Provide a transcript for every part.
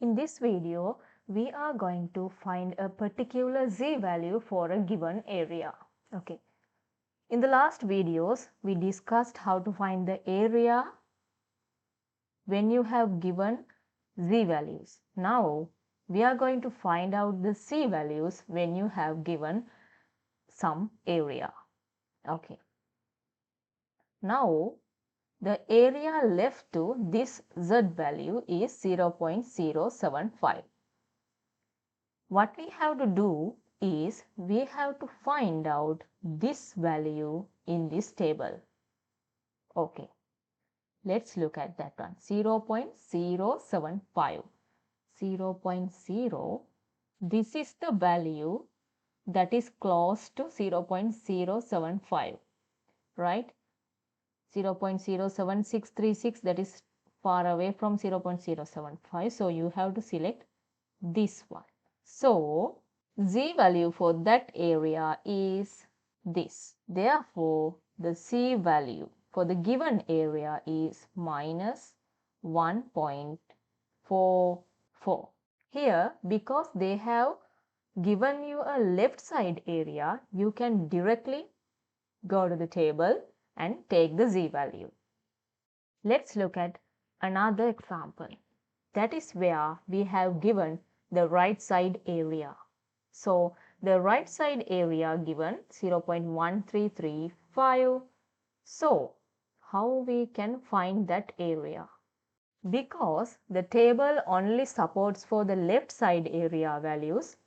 In this video, we are going to find a particular z value for a given area. Okay. In the last videos, we discussed how to find the area when you have given z values. Now, we are going to find out the c values when you have given some area. Okay. Now, the area left to this z value is 0.075. What we have to do is we have to find out this value in this table. Okay, let's look at that one. 0.075. 0.0, this is the value that is close to 0.075, right? 0.07636, that is far away from 0.075. So you have to select this one. So z value for that area is this. Therefore, the c value for the given area is minus 1.44. Here, because they have given you a left side area, you can directly go to the table and take the z value. Let's look at another example. That is where we have given the right side area. So the right side area given 0.1335. So how we can find that area? Because the table only supports for the left side area values,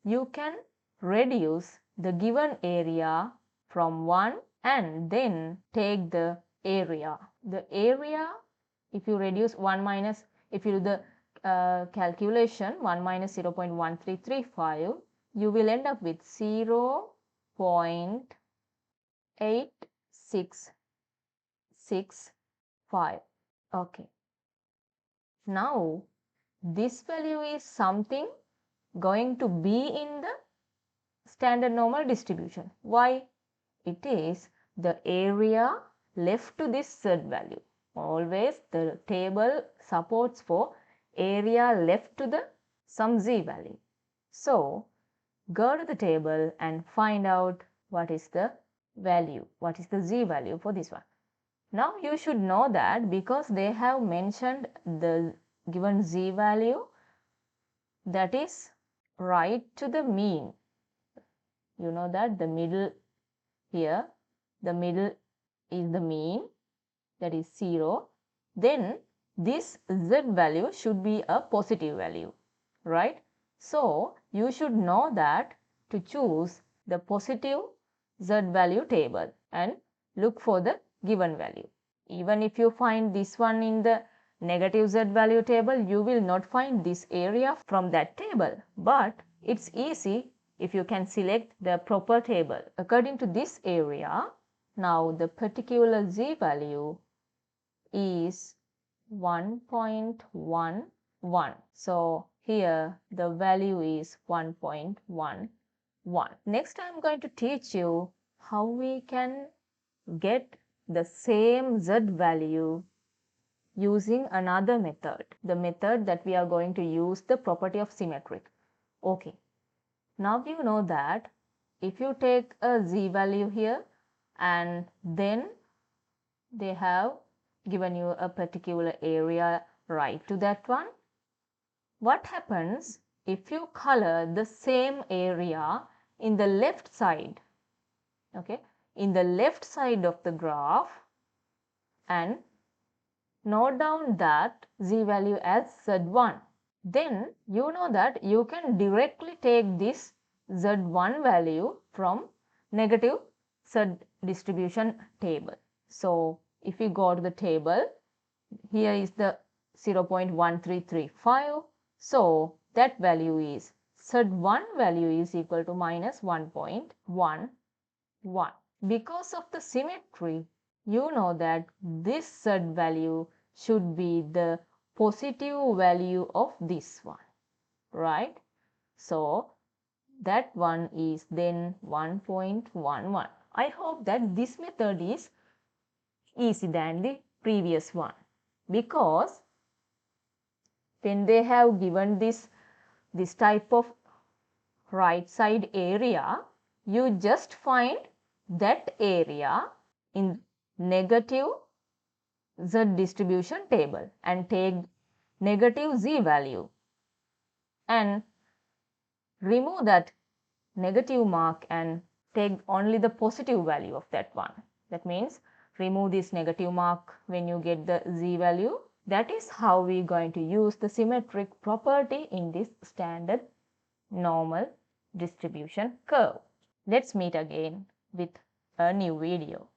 you can reduce the given area from 1 and then take the area. The area, if you reduce 1 minus, if you do the calculation 1 minus 0.1335, you will end up with 0.8665. Okay. Now, this value is something going to be in the standard normal distribution. Why? It is the area left to this z value. Always the table supports for area left to the some z value. So, go to the table and find out what is the value, what is the z value for this one. Now, you should know that because they have mentioned the given z value, that is right to the mean. You know that the middle here, the middle is the mean, that is 0. Then this z value should be a positive value, right? So you should know that to choose the positive z value table and look for the given value. Even if you find this one in the negative z value table, you will not find this area from that table. But it's easy if you can select the proper table according to this area. Now the particular z value is 1.11. So here the value is 1.11. Next I am going to teach you how we can get the same z value using another method. The method that we are going to use, the property of symmetric. Okay. Now you know that if you take a z value here and then they have given you a particular area right to that one, what happens if you color the same area in the left side? Okay, in the left side of the graph and note down that z value as z1. Then you know that you can directly take this z1 value from negative z distribution table. So if we go to the table, here is the 0.1335. So that value is z1 value is equal to minus 1.11. Because of the symmetry, you know that this z value should be the positive value of this one, right? So that one is then 1.11. I hope that this method is easy than the previous one, because when they have given this type of right side area, you just find that area in negative z distribution table and take negative z value and remove that negative mark and take only the positive value of that one. That means remove this negative mark when you get the z value. That is how we are going to use the symmetric property in this standard normal distribution curve. Let's meet again with a new video.